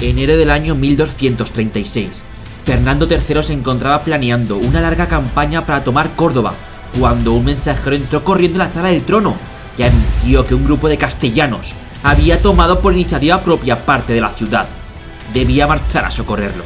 Enero del año 1236. Fernando III se encontraba planeando una larga campaña para tomar Córdoba, cuando un mensajero entró corriendo en la sala del trono y anunció que un grupo de castellanos había tomado por iniciativa propia parte de la ciudad. Debía marchar a socorrerlos.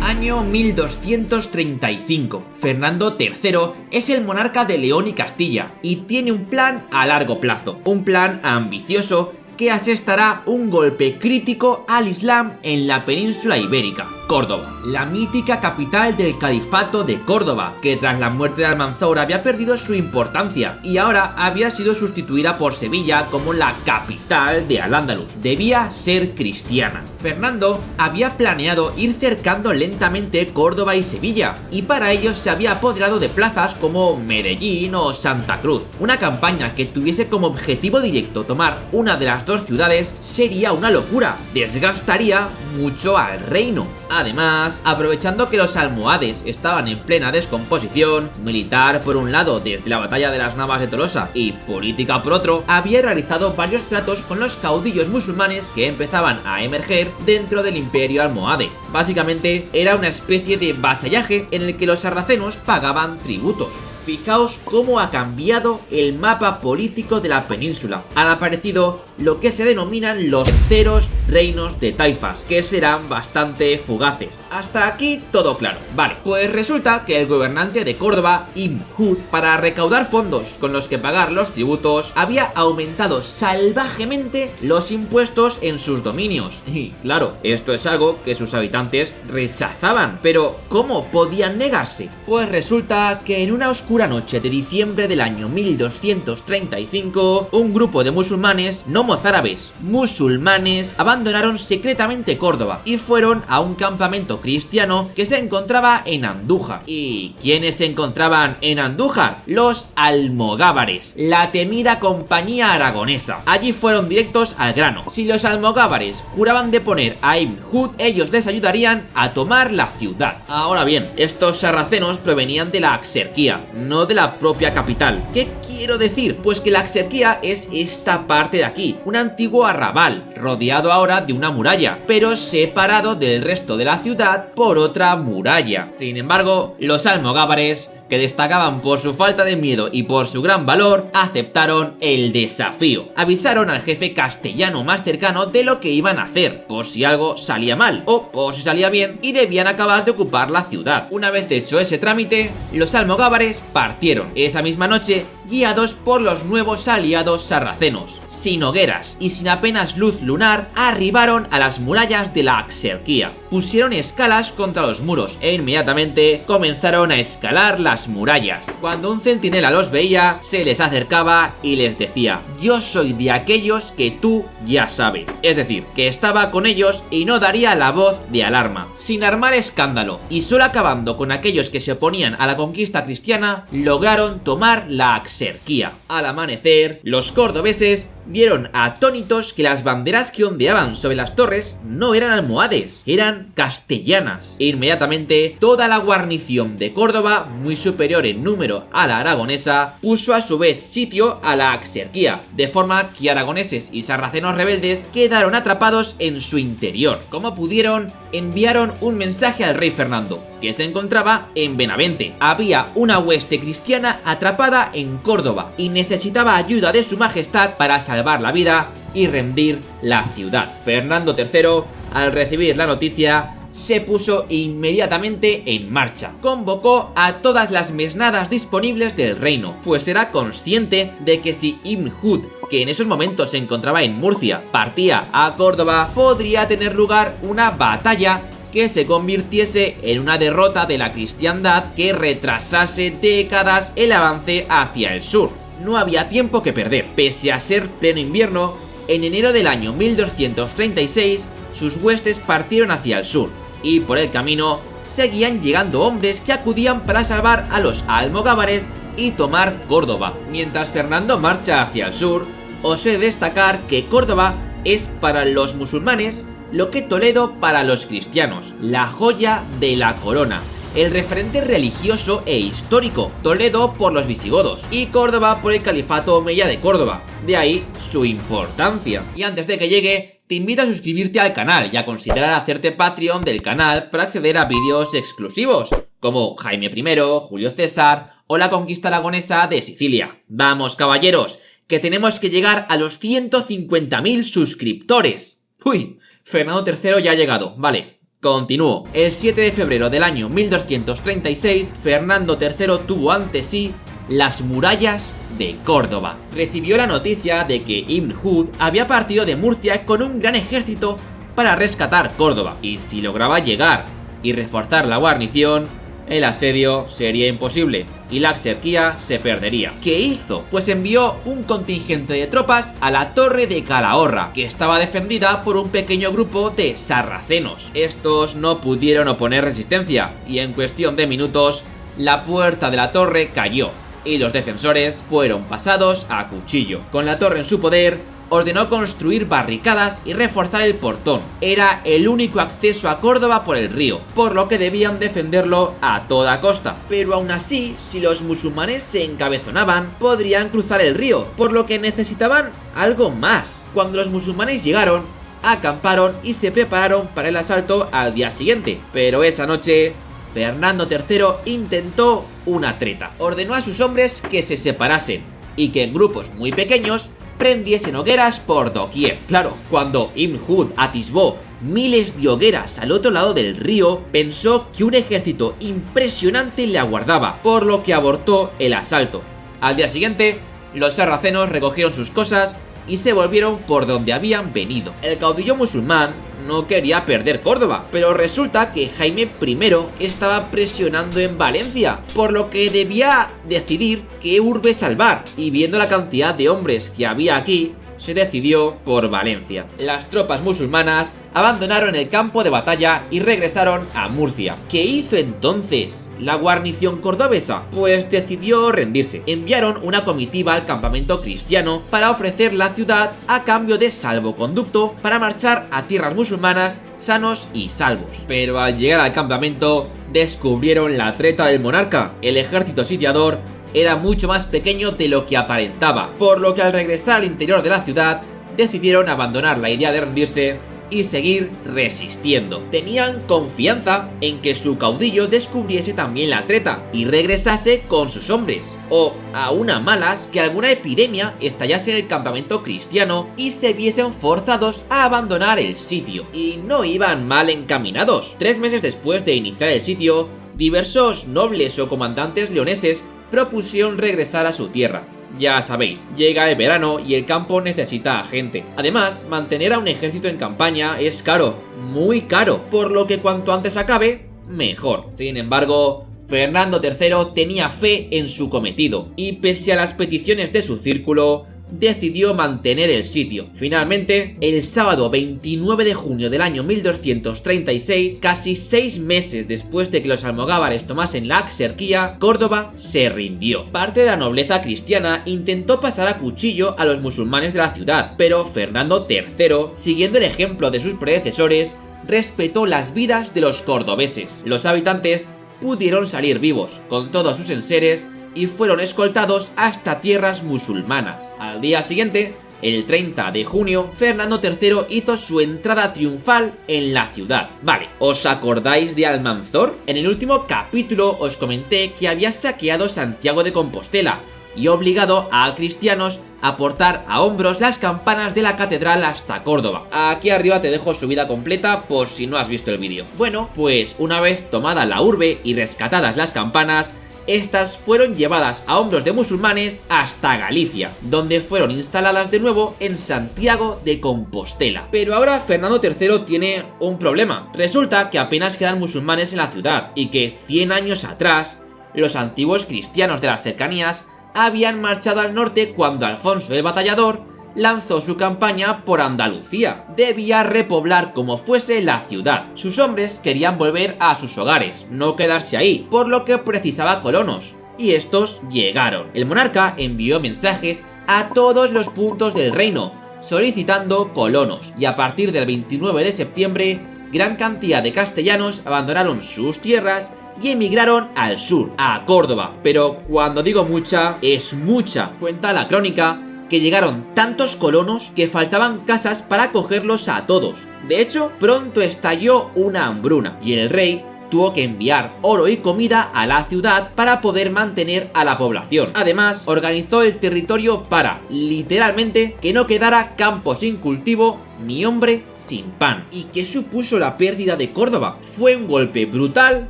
Año 1235. Fernando III es el monarca de León y Castilla y tiene un plan a largo plazo, un plan ambicioso que asestará un golpe crítico al Islam en la península ibérica. Córdoba, la mítica capital del califato de Córdoba, que tras la muerte de Almanzor había perdido su importancia y ahora había sido sustituida por Sevilla como la capital de Al-Ándalus. Debía ser cristiana. Fernando había planeado ir cercando lentamente Córdoba y Sevilla, y para ello se había apoderado de plazas como Medellín o Santa Cruz. Una campaña que tuviese como objetivo directo tomar una de las dos ciudades sería una locura, desgastaría mucho al reino. Además, aprovechando que los almohades estaban en plena descomposición, militar por un lado desde la batalla de las Navas de Tolosa y política por otro, había realizado varios tratos con los caudillos musulmanes que empezaban a emerger dentro del imperio almohade. Básicamente era una especie de vasallaje en el que los sarracenos pagaban tributos. Fijaos cómo ha cambiado el mapa político de la península. Han aparecido lo que se denominan los terceros reinos de taifas, que serán bastante fugaces. Hasta aquí todo claro. Vale, pues resulta que el gobernante de Córdoba, Ibn Hud, para recaudar fondos con los que pagar los tributos, había aumentado salvajemente los impuestos en sus dominios. Y claro, esto es algo que sus habitantes rechazaban. Pero ¿cómo podían negarse? Pues resulta que en una oscura noche de diciembre del año 1235, un grupo de musulmanes, no mozárabes, musulmanes, abandonaron secretamente Córdoba y fueron a un campamento cristiano que se encontraba en Andújar. ¿Y quiénes se encontraban en Andújar? Los almogávares, la temida compañía aragonesa. Allí fueron directos al grano. Si los almogávares juraban deponer a Ibn Hud, ellos les ayudarían a tomar la ciudad. Ahora bien, estos sarracenos provenían de la Axerquía, no de la propia capital. ¿Qué quiero decir? Pues que la Axerquía es esta parte de aquí, un antiguo arrabal, rodeado ahora de una muralla, pero separado del resto de la ciudad por otra muralla. Sin embargo, los almogávares, que destacaban por su falta de miedo y por su gran valor, aceptaron el desafío. Avisaron al jefe castellano más cercano de lo que iban a hacer, por si algo salía mal o por si salía bien, y debían acabar de ocupar la ciudad. Una vez hecho ese trámite, los almogávares partieron esa misma noche, guiados por los nuevos aliados sarracenos. Sin hogueras y sin apenas luz lunar, arribaron a las murallas de la Axerquía. Pusieron escalas contra los muros e inmediatamente comenzaron a escalar las murallas. Cuando un centinela los veía, se les acercaba y les decía: yo soy de aquellos que tú ya sabes. Es decir, que estaba con ellos y no daría la voz de alarma. Sin armar escándalo y solo acabando con aquellos que se oponían a la conquista cristiana, lograron tomar la Axerquía. Al amanecer, los cordobeses vieron atónitos que las banderas que ondeaban sobre las torres no eran almohades, eran castellanas. Inmediatamente, toda la guarnición de Córdoba, muy superior en número a la aragonesa, puso a su vez sitio a la Axerquía, de forma que aragoneses y sarracenos rebeldes quedaron atrapados en su interior. Como pudieron, enviaron un mensaje al rey Fernando, que se encontraba en Benavente. Había una hueste cristiana atrapada en Córdoba y necesitaba ayuda de su majestad para salvar la vida y rendir la ciudad. Fernando III, al recibir la noticia, se puso inmediatamente en marcha. Convocó a todas las mesnadas disponibles del reino, pues era consciente de que si Ibn Hud, que en esos momentos se encontraba en Murcia, partía a Córdoba, podría tener lugar una batalla que se convirtiese en una derrota de la cristiandad que retrasase décadas el avance hacia el sur. No había tiempo que perder. Pese a ser pleno invierno, en enero del año 1236 sus huestes partieron hacia el sur, y por el camino seguían llegando hombres que acudían para salvar a los almogávares y tomar Córdoba. Mientras Fernando marcha hacia el sur, os he de destacar que Córdoba es para los musulmanes lo que Toledo para los cristianos, la joya de la corona. el referente religioso e histórico, Toledo por los visigodos y Córdoba por el califato omeya de Córdoba, de ahí su importancia. Y antes de que llegue, te invito a suscribirte al canal y a considerar hacerte Patreon del canal para acceder a vídeos exclusivos, como Jaime I, Julio César o la conquista aragonesa de Sicilia. ¡Vamos, caballeros! Que tenemos que llegar a los 150.000 suscriptores. ¡Uy! Fernando III ya ha llegado, vale. Continúo. El 7 de febrero del año 1236, Fernando III tuvo ante sí las murallas de Córdoba. Recibió la noticia de que Ibn Hud había partido de Murcia con un gran ejército para rescatar Córdoba, y si lograba llegar y reforzar la guarnición, el asedio sería imposible y la exarquía se perdería. ¿Qué hizo? Pues envió un contingente de tropas a la torre de Calahorra, que estaba defendida por un pequeño grupo de sarracenos. Estos no pudieron oponer resistencia y en cuestión de minutos la puerta de la torre cayó y los defensores fueron pasados a cuchillo. Con la torre en su poder, ordenó construir barricadas y reforzar el portón. Era el único acceso a Córdoba por el río, por lo que debían defenderlo a toda costa. Pero aún así, si los musulmanes se encabezonaban, podrían cruzar el río, por lo que necesitaban algo más. Cuando los musulmanes llegaron, acamparon y se prepararon para el asalto al día siguiente. Pero esa noche, Fernando III intentó una treta. Ordenó a sus hombres que se separasen y que en grupos muy pequeños prendiesen hogueras por doquier. Claro, cuando Ibn Hud atisbó miles de hogueras al otro lado del río, pensó que un ejército impresionante le aguardaba, por lo que abortó el asalto. Al día siguiente, los sarracenos recogieron sus cosas y se volvieron por donde habían venido. El caudillo musulmán no quería perder Córdoba, pero resulta que Jaime I estaba presionando en Valencia, por lo que debía decidir qué urbe salvar, y viendo la cantidad de hombres que había aquí, se decidió por Valencia. Las tropas musulmanas abandonaron el campo de batalla y regresaron a Murcia. ¿Qué hizo entonces la guarnición cordobesa? Pues decidió rendirse. Enviaron una comitiva al campamento cristiano para ofrecer la ciudad a cambio de salvoconducto para marchar a tierras musulmanas sanos y salvos. Pero al llegar al campamento descubrieron la treta del monarca. El ejército sitiador era mucho más pequeño de lo que aparentaba, por lo que al regresar al interior de la ciudad decidieron abandonar la idea de rendirse y seguir resistiendo. Tenían confianza en que su caudillo descubriese también la treta y regresase con sus hombres, o a una malas que alguna epidemia estallase en el campamento cristiano y se viesen forzados a abandonar el sitio. Y no iban mal encaminados. 3 meses después de iniciar el sitio, diversos nobles o comandantes leoneses propusieron regresar a su tierra. Ya sabéis, llega el verano y el campo necesita a gente. Además, mantener a un ejército en campaña es caro, muy caro, por lo que cuanto antes acabe, mejor. Sin embargo, Fernando III tenía fe en su cometido y pese a las peticiones de su círculo, decidió mantener el sitio. Finalmente, el sábado 29 de junio del año 1236, casi 6 meses después de que los almogávares tomasen la exarquía, Córdoba se rindió. Parte de la nobleza cristiana intentó pasar a cuchillo a los musulmanes de la ciudad, pero Fernando III, siguiendo el ejemplo de sus predecesores, respetó las vidas de los cordobeses. Los habitantes pudieron salir vivos, con todos sus enseres, y fueron escoltados hasta tierras musulmanas. Al día siguiente, el 30 de junio, Fernando III hizo su entrada triunfal en la ciudad. Vale, ¿os acordáis de Almanzor? En el último capítulo os comenté que había saqueado Santiago de Compostela y obligado a cristianos a portar a hombros las campanas de la catedral hasta Córdoba. Aquí arriba te dejo su vida completa por si no has visto el vídeo. Bueno, pues una vez tomada la urbe y rescatadas las campanas, estas fueron llevadas a hombros de musulmanes hasta Galicia, donde fueron instaladas de nuevo en Santiago de Compostela. Pero ahora Fernando III tiene un problema. Resulta que apenas quedan musulmanes en la ciudad y que 100 años atrás, los antiguos cristianos de las cercanías habían marchado al norte cuando Alfonso el Batallador lanzó su campaña por Andalucía. Debía repoblar como fuese la ciudad. Sus hombres querían volver a sus hogares, no quedarse ahí, por lo que precisaba colonos. Y estos llegaron. El monarca envió mensajes a todos los puntos del reino, solicitando colonos. Y a partir del 29 de septiembre, gran cantidad de castellanos abandonaron sus tierras y emigraron al sur, a Córdoba. Pero cuando digo mucha, es mucha. Cuenta la crónica que llegaron tantos colonos que faltaban casas para acogerlos a todos. De hecho, pronto estalló una hambruna y el rey tuvo que enviar oro y comida a la ciudad para poder mantener a la población. Además, organizó el territorio para, literalmente, que no quedara campo sin cultivo ni hombre sin pan. ¿Y qué supuso la pérdida de Córdoba? Fue un golpe brutal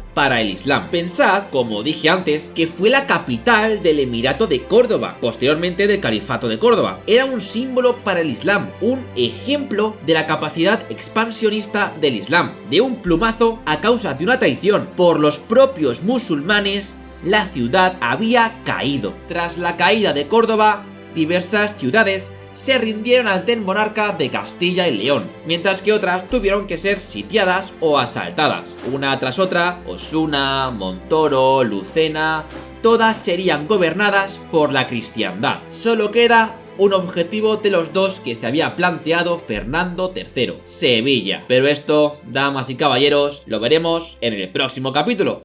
para el Islam. Pensad, como dije antes, que fue la capital del Emirato de Córdoba, posteriormente del Califato de Córdoba. Era un símbolo para el Islam, un ejemplo de la capacidad expansionista del Islam. De un plumazo, a causa de una traición por los propios musulmanes, la ciudad había caído. Tras la caída de Córdoba, diversas ciudades se rindieron ante el monarca de Castilla y León, mientras que otras tuvieron que ser sitiadas o asaltadas. Una tras otra, Osuna, Montoro, Lucena, todas serían gobernadas por la cristiandad. Solo queda un objetivo de los dos que se había planteado Fernando III, Sevilla. Pero esto, damas y caballeros, lo veremos en el próximo capítulo.